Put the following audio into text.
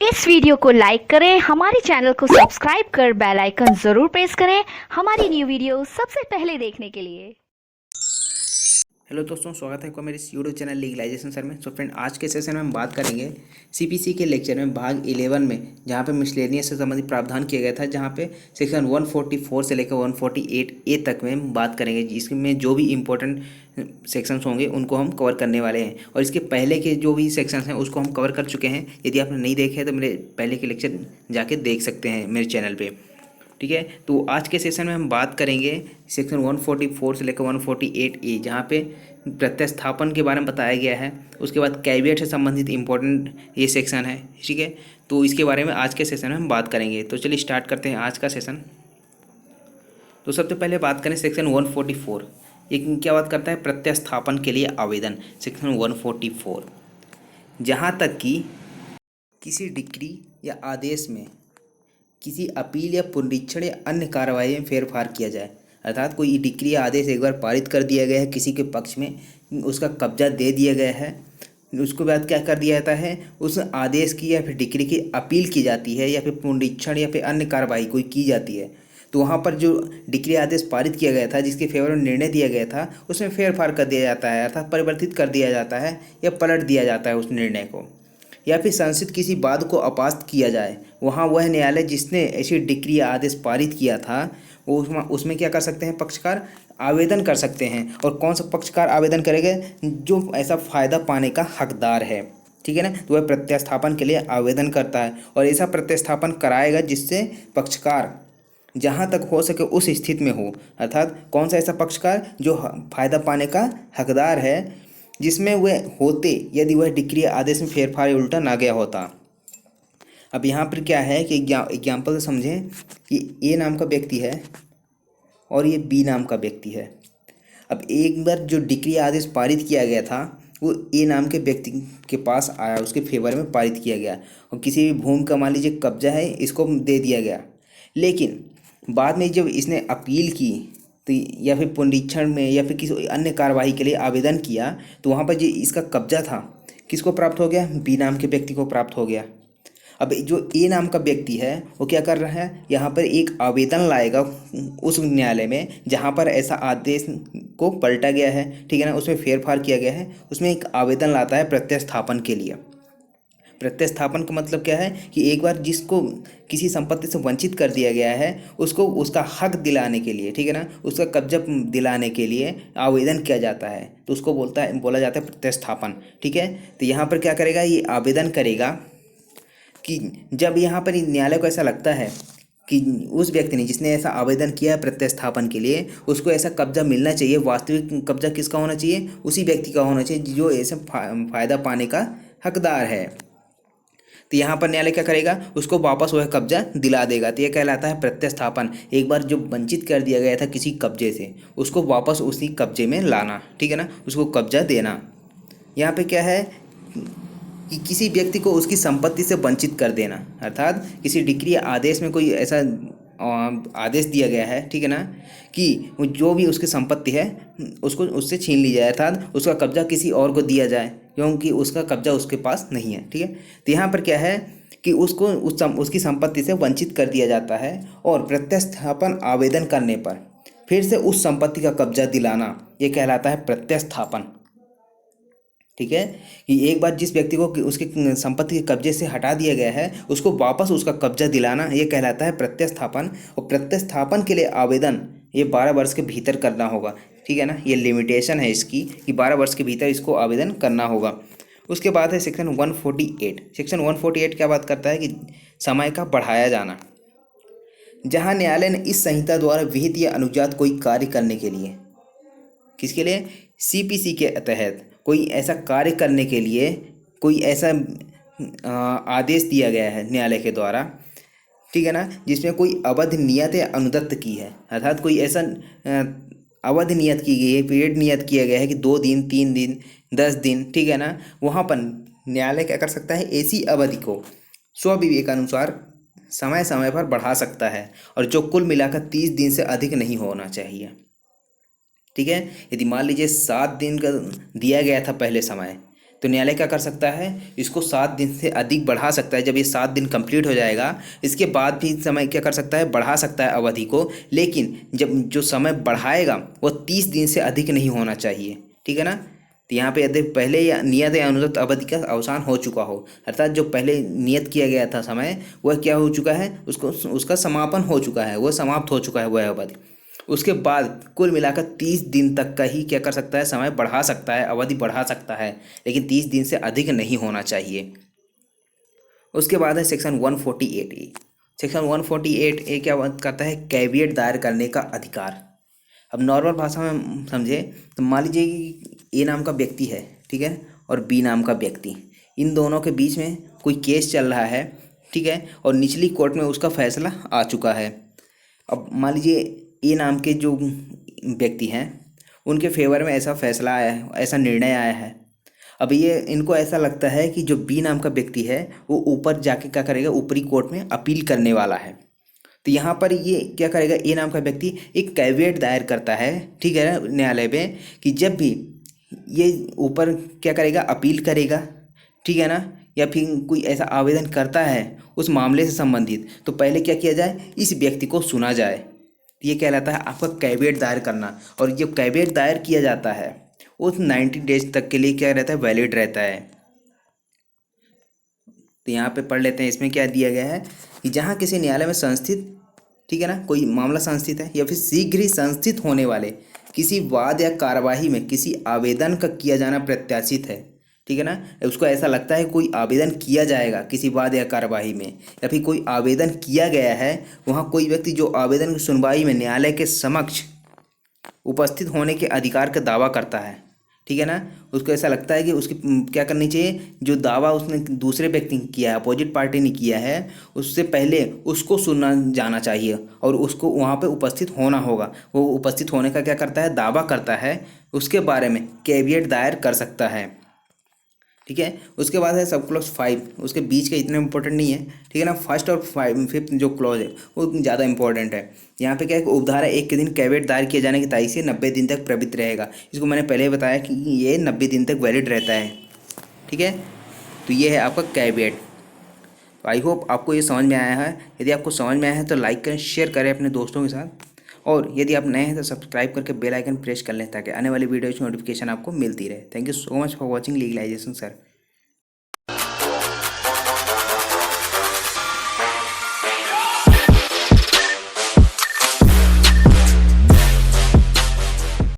इस वीडियो को लाइक करें, हमारे चैनल को सब्सक्राइब कर बेल आइकन जरूर प्रेस करें हमारी न्यू वीडियो सबसे पहले देखने के लिए। हेलो दोस्तों, स्वागत है आपका मेरे इस यूट्यूब चैनल लीगलाइजेशन सर में। सो फ्रेंड, आज के सेशन में हम बात करेंगे सीपीसी के लेक्चर में भाग 11 में, जहां पे मिसलेनियस से संबंधित प्रावधान किया गया था, जहां पे सेक्शन 144 से लेकर 148 ए तक में हम बात करेंगे, जिसमें जो भी इंपॉर्टेंट सेक्शंस होंगे उनको हम कवर करने वाले हैं। और इसके पहले के जो भी सेक्शंस हैं उसको हम कवर कर चुके हैं। यदि आपने नहीं देखे हैं तो मेरे पहले के लेक्चर जाके देख सकते हैं मेरे चैनल पर। ठीक है, तो आज के सेशन में हम बात करेंगे सेक्शन 144 से लेकर 148 ए, जहाँ पे प्रत्यस्थापन के बारे में बताया गया है। उसके बाद कैविएट से संबंधित इंपॉर्टेंट ये सेक्शन है। ठीक है, तो इसके बारे में आज के सेशन में हम बात करेंगे। तो चलिए स्टार्ट करते हैं आज का सेशन। तो सबसे पहले बात करें सेक्शन 144। ये क्या बात करता है? प्रत्यस्थापन के लिए आवेदन। सेक्शन 144, जहाँ तक कि किसी डिक्री या आदेश में किसी अपील या पुनरीक्षण या अन्य कार्रवाई में फेरफार किया जाए, अर्थात कोई डिक्री या आदेश एक बार पारित कर दिया गया है, किसी के पक्ष में उसका कब्जा दे दिया गया है, उसके बाद क्या कर दिया जाता है, उस आदेश की या फिर डिक्री की अपील की जाती है या फिर पुनरीक्षण या फिर अन्य कार्रवाई कोई की जाती है, तो वहाँ पर जो डिक्री आदेश पारित किया गया था, जिसके फेवर में निर्णय दिया गया था, उसमें फेरफार कर दिया जाता है, अर्थात परिवर्तित कर दिया जाता है या पलट दिया जाता है उस निर्णय को। या फिर संसद किसी बात को अपास्त किया जाए, वहाँ वह न्यायालय जिसने ऐसी डिक्री या आदेश पारित किया था वो उसमें क्या कर सकते हैं? पक्षकार आवेदन कर सकते हैं। और कौन सा पक्षकार आवेदन करेगा? जो ऐसा फ़ायदा पाने का हकदार है। ठीक है ना, तो वह प्रत्यास्थापन के लिए आवेदन करता है और ऐसा प्रत्यास्थापन कराएगा जिससे पक्षकार जहाँ तक हो सके उस स्थिति में हो, अर्थात कौन सा ऐसा पक्षकार जो फ़ायदा पाने का हकदार है, जिसमें वह होते यदि वह डिक्री आदेश में फेरफार या उल्टा ना गया होता। अब यहाँ पर क्या है कि एग्जाम्पल से समझें कि ए नाम का व्यक्ति है और ये बी नाम का व्यक्ति है। अब एक बार जो डिक्री आदेश पारित किया गया था वो ए नाम के व्यक्ति के पास आया, उसके फेवर में पारित किया गया और किसी भी भूमि का मान लीजिए कब्जा है, इसको दे दिया गया। लेकिन बाद में जब इसने अपील की तो या फिर पुनरीक्षण में या फिर किसी अन्य कार्रवाई के लिए आवेदन किया, तो वहाँ पर जो इसका कब्जा था किसको प्राप्त हो गया? बी नाम के व्यक्ति को प्राप्त हो गया। अब जो ए नाम का व्यक्ति है वो क्या कर रहा है? यहाँ पर एक आवेदन लाएगा उस न्यायालय में जहाँ पर ऐसा आदेश को पलटा गया है, ठीक है ना, उसमें फेरफार किया गया है, उसमें एक आवेदन लाता है प्रत्यस्थापन के लिए। प्रत्यस्थापन का मतलब क्या है कि एक बार जिसको किसी संपत्ति से वंचित कर दिया गया है उसको उसका हक दिलाने के लिए, ठीक है ना, उसका कब्जा दिलाने के लिए आवेदन किया जाता है, तो उसको बोला जाता है प्रत्यस्थापन। ठीक है, तो यहाँ पर क्या करेगा? ये आवेदन करेगा कि जब यहाँ पर न्यायालय को ऐसा लगता है कि उस व्यक्ति ने जिसने ऐसा आवेदन किया है प्रत्यस्थापन के लिए, उसको ऐसा कब्जा मिलना चाहिए, वास्तविक कब्जा किसका होना चाहिए? उसी व्यक्ति का होना चाहिए जो ऐसे फ़ायदा पाने का हकदार है। तो यहाँ पर न्यायालय क्या करेगा? उसको वापस वह कब्जा दिला देगा। तो यह कहलाता है प्रत्यस्थापन। एक बार जो वंचित कर दिया गया था किसी कब्जे से, उसको वापस उसी कब्जे में लाना, ठीक है ना, उसको कब्जा देना। यहाँ पे क्या है कि किसी व्यक्ति को उसकी संपत्ति से वंचित कर देना, अर्थात किसी डिक्री या आदेश में कोई ऐसा आदेश दिया गया है, ठीक है ना, कि जो भी उसकी संपत्ति है उसको उससे छीन ली जाए, अर्थात उसका कब्जा किसी और को दिया जाए क्योंकि उसका कब्जा उसके पास नहीं है। ठीक है, तो यहाँ पर क्या है कि उसको उसकी संपत्ति से वंचित कर दिया जाता है और प्रत्यस्थापन आवेदन करने पर फिर से उस संपत्ति का कब्जा दिलाना, ये कहलाता है प्रत्यस्थापन। ठीक है, कि एक बार जिस व्यक्ति को उसके संपत्ति के कब्जे से हटा दिया गया है उसको वापस उसका कब्जा दिलाना, ये कहलाता है प्रत्यस्थापन। और प्रत्यस्थापन के लिए आवेदन ये 12 वर्ष के भीतर करना होगा। ठीक है ना, ये लिमिटेशन है इसकी कि 12 वर्ष के भीतर इसको आवेदन करना होगा। उसके बाद है सेक्शन 148। सेक्शन 148 क्या बात करता है कि समय का बढ़ाया जाना। जहाँ न्यायालय ने इस संहिता द्वारा विहित या अनुज्ञात कोई कार्य करने के लिए, किसके लिए? सीपीसी के तहत कोई ऐसा कार्य करने के लिए कोई ऐसा आदेश दिया गया है न्यायालय के द्वारा, ठीक है ना, जिसमें कोई अवधि नियत या अनुदत्त की है, अर्थात कोई ऐसा अवधि नियत की गई है, पीरियड नियत किया गया है कि 2 दिन, 3 दिन, 10 दिन, ठीक है ना, वहाँ पर न्यायालय क्या कर सकता है? ऐसी अवधि को स्वविवेकानुसार समय समय पर बढ़ा सकता है और जो कुल मिलाकर 30 दिन से अधिक नहीं होना चाहिए। ठीक है, यदि मान लीजिए 7 दिन का दिया गया था पहले समय, तो न्यायालय क्या कर सकता है, इसको 7 दिन से अधिक बढ़ा सकता है। जब ये 7 दिन कंप्लीट हो जाएगा, इसके बाद भी समय क्या कर सकता है, बढ़ा सकता है अवधि को। लेकिन जब जो समय बढ़ाएगा वो 30 दिन से अधिक नहीं होना चाहिए, ठीक है ना। तो यहाँ पे यदि पहले या नियत या अनुचित अवधि का अवसान हो चुका हो, अर्थात जो पहले नियत किया गया था समय वह क्या हो चुका है, उसका समापन हो चुका है, वह समाप्त हो चुका है वह अवधि। उसके बाद कुल मिलाकर 30 दिन तक का ही क्या कर सकता है, समय बढ़ा सकता है, अवधि बढ़ा सकता है, लेकिन 30 दिन से अधिक नहीं होना चाहिए। उसके बाद है सेक्शन 148A। सेक्शन 148A क्या बात करता है, कैविएट दायर करने का अधिकार। अब नॉर्मल भाषा में समझे तो मान लीजिए कि ए नाम का व्यक्ति है, ठीक है, और बी नाम का व्यक्ति, इन दोनों के बीच में कोई केस चल रहा है, ठीक है, और निचली कोर्ट में उसका फैसला आ चुका है। अब मान लीजिए ए नाम के जो व्यक्ति हैं उनके फेवर में ऐसा फैसला आया है, ऐसा निर्णय आया है। अब ये इनको ऐसा लगता है कि जो बी नाम का व्यक्ति है वो ऊपर जाके क्या करेगा, ऊपरी कोर्ट में अपील करने वाला है। तो यहाँ पर ये क्या करेगा, ए नाम का व्यक्ति एक कैविएट दायर करता है, ठीक है, न्यायालय में, कि जब भी ये ऊपर क्या करेगा, अपील करेगा, ठीक है ना, या फिर कोई ऐसा आवेदन करता है उस मामले से संबंधित, तो पहले क्या किया जाए, इस व्यक्ति को सुना जाए। ये कहलाता है आपका कैविएट दायर करना। और जो कैविएट दायर किया जाता है उस 90 डेज तक के लिए क्या रहता है, वैलिड रहता है। तो यहाँ पे पढ़ लेते हैं, इसमें क्या दिया गया है कि जहाँ किसी न्यायालय में संस्थित, ठीक है ना, कोई मामला संस्थित है या फिर शीघ्र ही संस्थित होने वाले किसी वाद या कार्यवाही में किसी आवेदन का किया जाना प्रत्याशित है, ठीक है ना, उसको ऐसा लगता है कोई आवेदन किया जाएगा किसी वाद या कार्यवाही में, या फिर कोई आवेदन किया गया है, वहाँ कोई व्यक्ति जो आवेदन की सुनवाई में न्यायालय के समक्ष उपस्थित होने के अधिकार का दावा करता है, ठीक है ना, उसको ऐसा लगता है कि उसकी क्या करनी चाहिए, जो दावा उसने दूसरे व्यक्ति ने किया है, अपोजिट पार्टी ने किया है, उससे पहले उसको सुनना जाना चाहिए और उसको वहाँ पे उपस्थित होना होगा। वो उपस्थित होने का क्या करता है, दावा करता है, उसके बारे में कैविएट दायर कर सकता है, ठीक है। उसके बाद है सब क्लॉज 5, उसके बीच का इतना इंपॉर्टेंट नहीं है, ठीक है ना। फर्स्ट और 5th जो क्लॉज है वो ज़्यादा इंपॉर्टेंट है। यहाँ पे क्या है, उपधारा 1 के दिन कैविएट दायर किए जाने की तारीख से 90 दिन तक प्रवृत्त रहेगा। इसको मैंने पहले ही बताया कि ये 90 दिन तक वैलिड रहता है, ठीक है। तो ये है आपका कैविएट। आई होप आपको ये समझ में आया है। यदि आपको समझ में आया है तो लाइक करें, शेयर करें अपने दोस्तों के साथ, और यदि आप नए हैं तो सब्सक्राइब करके बेल आइकन प्रेस कर लें ताकि आने वाली वीडियो की नोटिफिकेशन आपको मिलती रहे। Thank you so much for watching legalisation sir.